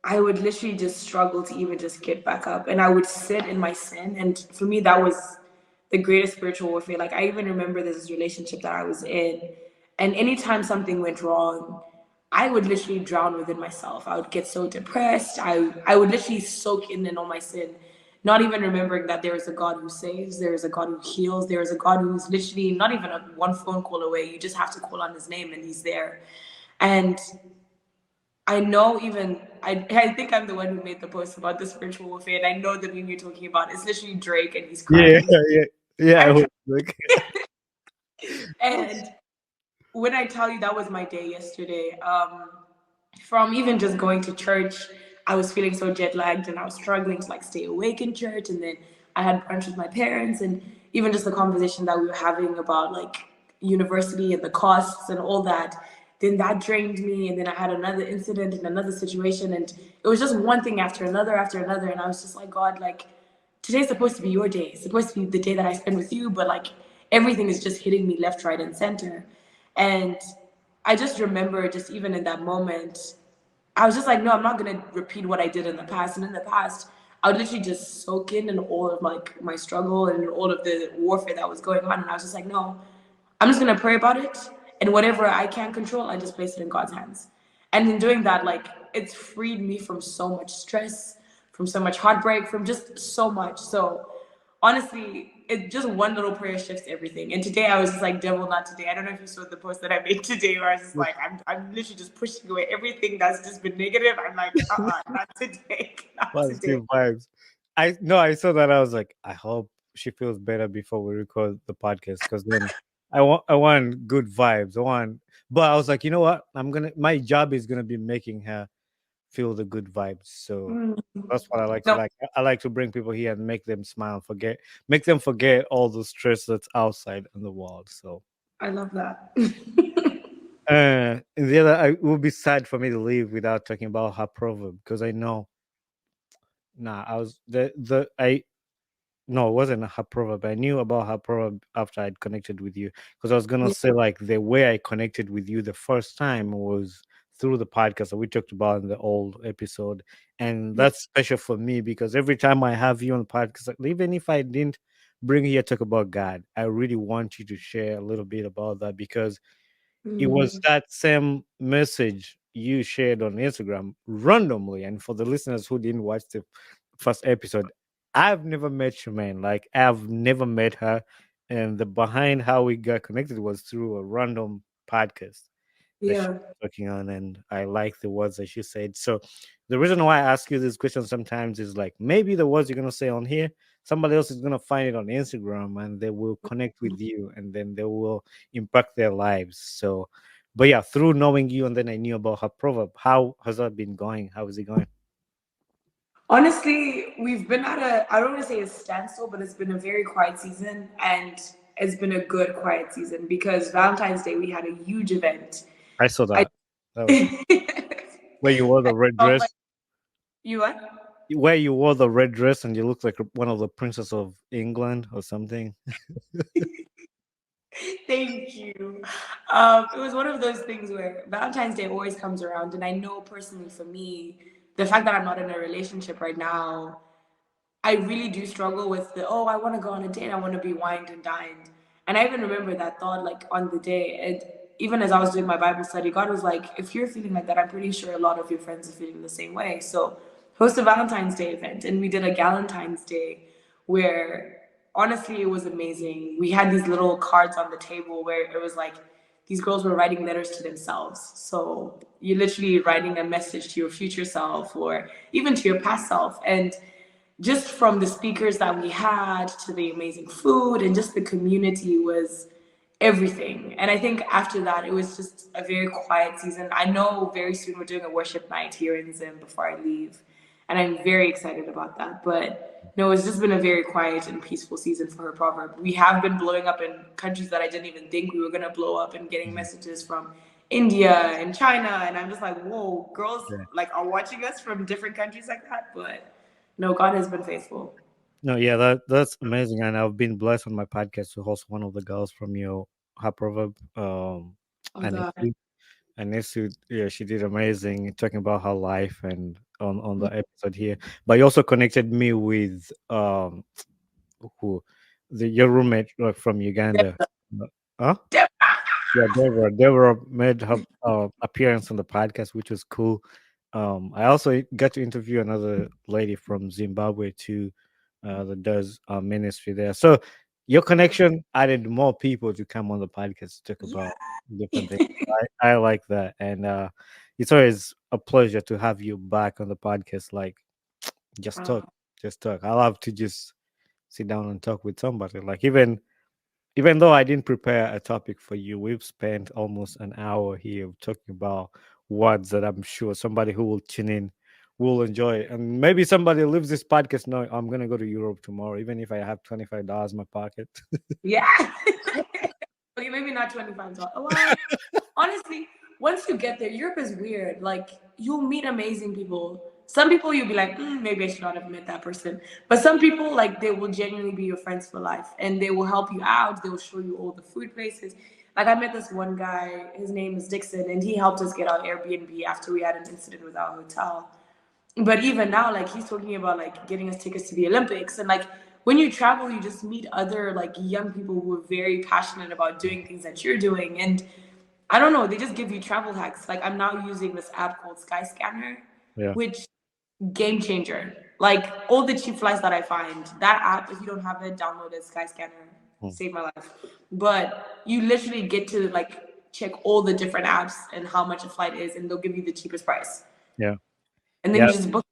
I would literally just struggle to even just get back up. And I would sit in my sin. And for me, that was the greatest spiritual warfare. Like, I even remember this relationship that I was in. And anytime something went wrong, I would literally drown within myself. I would get so depressed. I would literally soak in all my sin, not even remembering that there is a God who saves, there is a God who heals, there is a God who's literally not even a one phone call away. You just have to call on his name and he's there. And I know even I think I'm the one who made the post about the spiritual warfare, and I know the meme you're talking about. It's literally Drake and he's Yeah, crying. yeah, yeah. I I'm was like, and when I tell you that was my day yesterday, from even just going to church, I was feeling so jet lagged and I was struggling to like stay awake in church. And then I had brunch with my parents, and even just the conversation that we were having about like university and the costs and all that. Then that drained me, and then I had another incident in another situation, and it was just one thing after another, and I was just like, God, like today's supposed to be your day. It's supposed to be the day that I spend with you, but like everything is just hitting me left, right, and center. And I just remember, just even in that moment, I was just like, no, I'm not gonna repeat what I did in the past. And in the past, I would literally just soak in all of like my struggle and all of the warfare that was going on. And I was just like, no, I'm just gonna pray about it, and whatever I can't control, I just place it in God's hands. And in doing that, like it's freed me from so much stress, from so much heartbreak, from just so much. So honestly, it just one little prayer shifts everything. And today I was just like, devil, not today. I don't know if you saw the post that I made today, where I was just like, I'm literally just pushing away everything that's just been negative. I'm like, not today, not today. positive vibes. I no, I saw that. I was like, I hope she feels better before we record the podcast because then I want good vibes. But I was like, you know what? My job is gonna be making her feel the good vibes. So Mm. that's what I like to No, like. I like to bring people here and make them smile, make them forget all the stress that's outside in the world. So, I love that. and the other, it would be sad for me to leave without talking about her proverb because I know. Nah, I was the I no, it wasn't her proverb. I knew about her proverb after I'd connected with you because I was gonna Yeah. say like the way I connected with you the first time was through the podcast that we talked about in the old episode, and Yeah. that's special for me because every time I have you on the podcast, like, even if I didn't bring you here to talk about God, I really want you to share a little bit about that because it was Mm. that same message you shared on Instagram randomly. And for the listeners who didn't watch the first episode, I've never met Charmaine. Like I've never met her. And the behind how we got connected was through a random podcast that she Yeah. was working on, and I like the words that she said. So the reason why I ask you this question sometimes is like maybe the words you're gonna say on here, somebody else is gonna find it on Instagram and they will connect with you and then they will impact their lives. So But yeah, through knowing you, and then I knew about her proverb. How has that been going? How is it going? Honestly, we've been at I don't want to say a standstill, but it's been a very quiet season, and it's been a good quiet season because Valentine's Day we had a huge event. I saw I that. That was where you wore the red felt like dress. you what? Where you wore the red dress and you look like one of the princess of England or something. Thank you. It was one of those things where Valentine's Day always comes around, and I know personally for me, the fact that I'm not in a relationship right now, I really do struggle with the, oh, I want to go on a date, I want to be wined and dined. And I even remember that thought like on the day. And even as I was doing my Bible study, God was like, if you're feeling like that, I'm pretty sure a lot of your friends are feeling the same way. So host a Valentine's Day event. And we did a Galentine's Day where honestly it was amazing. We had these little cards on the table where it was like these girls were writing letters to themselves. So you're literally writing a message to your future self or even to your past self. And just from the speakers that we had to the amazing food and just the community was everything. And I think after that, it was just a very quiet season. I know very soon we're doing a worship night here in Zim before I leave. And I'm very excited about that. But no, it's just been a very quiet and peaceful season for her proverb. We have been blowing up in countries that I didn't even think we were going to blow up and getting Mhm. messages from India and China. And I'm just like, whoa, girls Yeah. like are watching us from different countries like that. But no, God has been faithful. No, yeah, that's amazing, and I've been blessed on my podcast to host one of the girls from your her proverb. Oh And God. and Nesu, yeah, she did amazing talking about her life and on the episode here. But you also connected me with who your roommate from Uganda. Huh? Yeah, Deborah made her appearance on the podcast, which was cool. I also got to interview another lady from Zimbabwe too, that does ministry there. So your connection added more people to come on the podcast to talk about different things. I like that, and it's always a pleasure to have you back on the podcast. Like, just talk, Wow. just talk. I love to just sit down and talk with somebody. Like even though I didn't prepare a topic for you, we've spent almost an hour here talking about words that I'm sure somebody who will tune in will enjoy. And maybe somebody leaves this podcast knowing I'm gonna go to Europe tomorrow, even if I have $25 in my pocket. Yeah. Okay, maybe not 25 dollars. Well, honestly, once you get there, Europe is weird. Like you'll meet amazing people. Some people you'll be like, maybe I should not have met that person. But some people like they will genuinely be your friends for life, and they will help you out. They will show you all the food places. Like I met this one guy. His name is Dixon, and he helped us get our Airbnb after we had an incident with our hotel. But even now, like he's talking about like getting us tickets to the Olympics, and like when you travel you just meet other like young people who are very passionate about doing things that you're doing. And I don't know, they just give you travel hacks. Like I'm now using this app called Skyscanner, Yeah. which game changer. Like all the cheap flights that I find, that app, if you don't have it, download it. Skyscanner Mm. saved my life. But you literally get to like check all the different apps and how much a flight is, and they'll give you the cheapest price, Yeah. and then Yeah. you just book.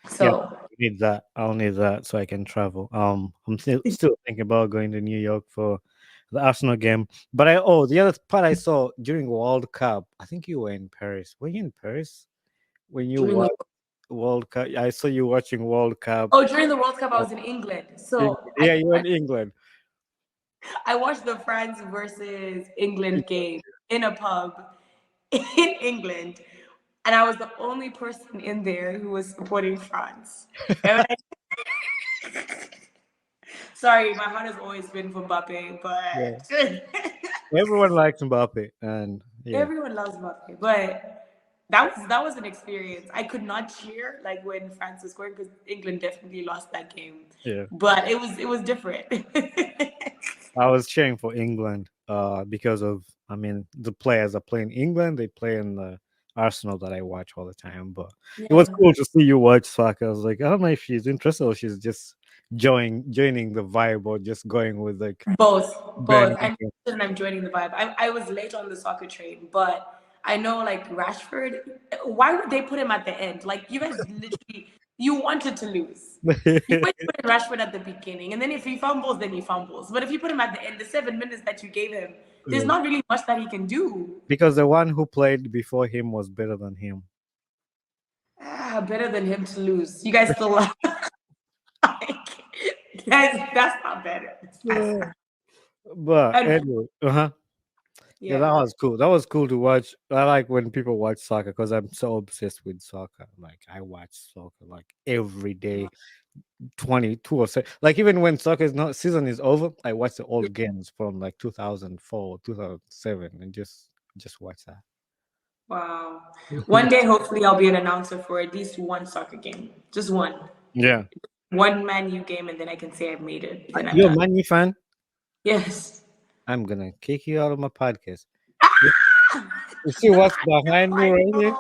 Yeah. So I need that. I'll need that so I can travel. I'm still thinking about going to New York for the Arsenal game. But the other part I saw during World Cup, I think you were in Paris. Were you in Paris when you during the watched World Cup? I saw you watching World Cup. during the World Cup, I was in England. So Yeah, you were in England. I watched the France versus England game in a pub in England, and I was the only person in there who was supporting France. And sorry, my heart has always been for Mbappe, Yeah. but Everyone likes Mbappe, and yeah, everyone loves Mbappe. But that was an experience. I could not cheer like when France was scoring because England definitely lost that game. yeah. But it was different. I was cheering for England because of, I mean, the players are playing England. They play in the Arsenal that I watch all the time. But it was Yeah. cool to see you watch soccer. I was like, I don't know if she's interested or she's just joining the vibe or just going with like Both. I'm bandwagon. and I'm joining the vibe. I was late on the soccer train, but I know like Rashford. Why would they put him at the end? Like you guys literally, you wanted to lose. You would put in Rashford at the beginning, and then if he fumbles, then he fumbles. But if you put him at the end, the 7 minutes that you gave him, there's not really much that he can do. Because the one who played before him was better than him. Better than him to lose. You guys still like, that's not better. But anyway, yeah, that was cool. That was cool to watch. I like when people watch soccer because I'm so obsessed with soccer. Like I watch soccer like every day, 22 or so. Like even when soccer is not season is over, I watch the old games from like 2004, 2007, and just watch that. Wow. One day, hopefully, I'll be an announcer for at least one soccer game. Just one. Yeah. One Man U game, and then I can say I've made it. Then You're a Man U fan? Yes. I'm gonna kick you out of my podcast. You see what's behind me right here?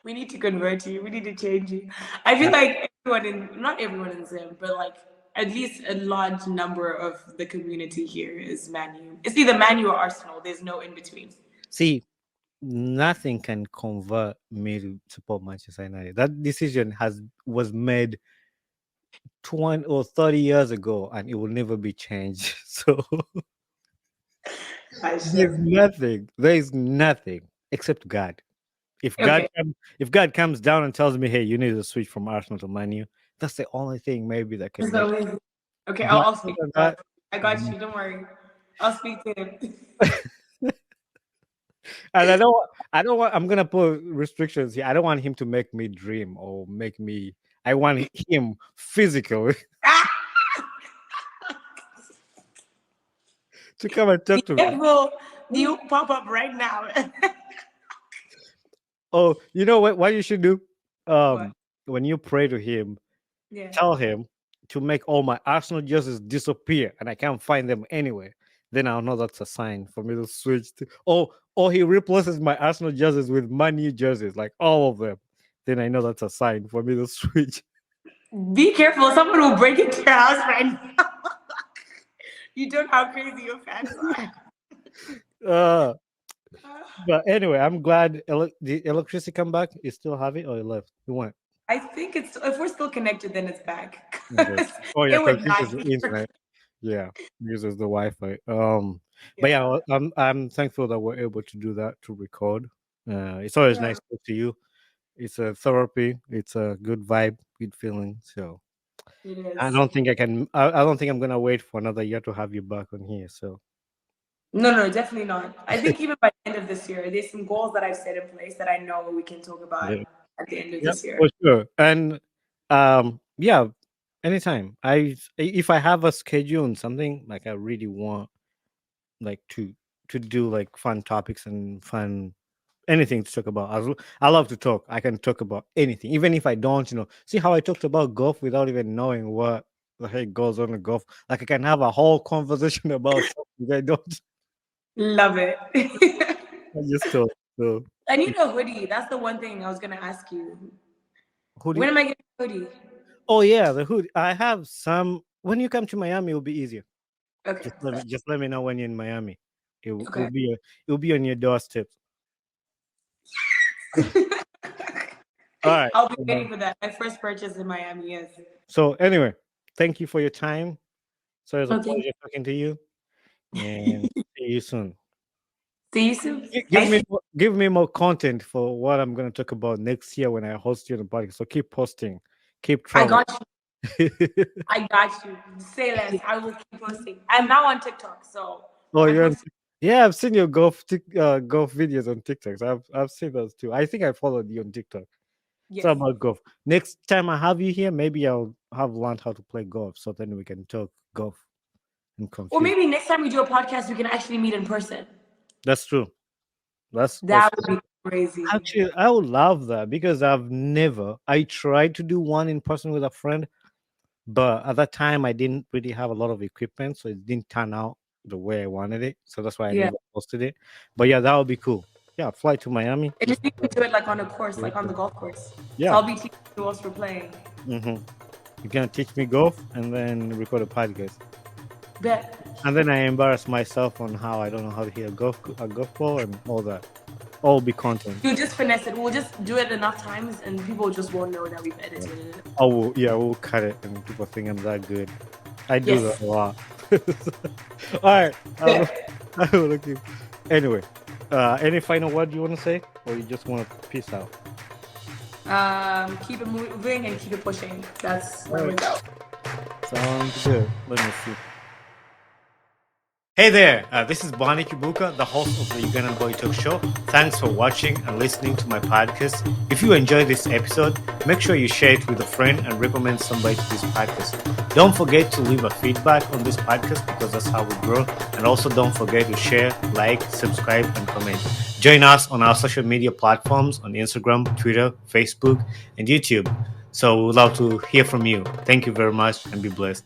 We need to convert you. We need to change you. I feel like not everyone in Zim, but like at least a large number of the community here is Man U. It's either Man U or Arsenal. There's no in between. See, nothing can convert me to support Manchester United. That decision was made 20 or 30 years ago, and it will never be changed. So there is nothing except God. If God comes down and tells me, hey, you need to switch from Arsenal to Man U, that's the only thing maybe that can make. Okay, I'll speak to that. I got you. Don't worry. I'll speak to him. And I'm gonna put restrictions here. I don't want him to make me dream or make me. I want him physically to come and talk to me. You pop up right now. Oh, you know what you should do? When you pray to him, tell him to make all my Arsenal jerseys disappear and I can't find them anywhere. Then I'll know that's a sign for me to switch to. Or he replaces my Arsenal jerseys with Man U jerseys, like all of them. Then I know that's a sign for me to switch. Be careful. Someone will break into your house right now. You don't know how crazy your fans are. But anyway, I'm glad the electricity come back. You still have it or you left? You went? I think if we're still connected, then it's back. Okay. Oh yeah, because this is the internet. Yeah, uses the Wi-Fi. But yeah, I'm thankful that we're able to do that, to record. It's always nice to talk to you. It's a therapy. It's a good vibe, good feeling. So it is. I don't think I'm gonna wait for another year to have you back on here. So no, definitely not. I think even by the end of this year, there's some goals that I've set in place that I know we can talk about at the end of this year. For sure. And anytime. If I have a schedule and something, like I really want like to do like fun topics and fun anything to talk about. I love to talk. I can talk about anything, even if I don't, see how I talked about golf without even knowing what the heck goes on in golf. Like I can have a whole conversation about something I don't. Love it. I just talk. So. I need a hoodie. That's the one thing I was gonna ask you. Hoodie? When am I getting a hoodie? Oh yeah, the hoodie. I have some. When you come to Miami, it'll be easier. Okay. Just let me know when you're in Miami. It'll be on your doorstep. All right. I'll be waiting for that. My first purchase in Miami, yes. So anyway, thank you for your time. So it's a pleasure talking to you. And see you soon. See you soon. Give me more content for what I'm going to talk about next year when I host you on the podcast. So keep posting, keep trying. I got you. I got you. Say less. I will keep posting. I'm now on TikTok, so. Oh, yeah, I've seen your golf videos on TikTok. So I've seen those too. I think I followed you on TikTok. Yes. So about golf. Next time I have you here, maybe I'll have learned how to play golf, so then we can talk golf. Or maybe next time we do a podcast, we can actually meet in person. That's true. That would be crazy. Actually, I would love that because I tried to do one in person with a friend, but at that time I didn't really have a lot of equipment, so it didn't turn out the way I wanted it. So that's why I never posted it. But yeah, that would be cool. Yeah, fly to Miami. And just need to do it like on a course, like on the golf course. Yeah. So I'll be teaching you whilst we're playing. Mm-hmm. You're gonna teach me golf and then record a podcast. Bet. And then I embarrass myself on how I don't know how to hit a golf ball and all that. All be content. You just finesse it. We'll just do it enough times and people just won't know that we've edited it. Oh, yeah, we'll cut it and people think I'm that good. I do Yes. that a lot. All right. Good. I will look you. Anyway, any final word you want to say, or you just want to peace out? Keep it moving and keep it pushing. That's where All we right. go. Sounds good. Let me see. Hey there, this is Bonnie Kibuka, the host of the Ugandan Boy Talk Show. Thanks for watching and listening to my podcast. If you enjoyed this episode, make sure you share it with a friend and recommend somebody to this podcast. Don't forget to leave a feedback on this podcast because that's how we grow. And also don't forget to share, like, subscribe, and comment. Join us on our social media platforms on Instagram, Twitter, Facebook, and YouTube. So we would love to hear from you. Thank you very much and be blessed.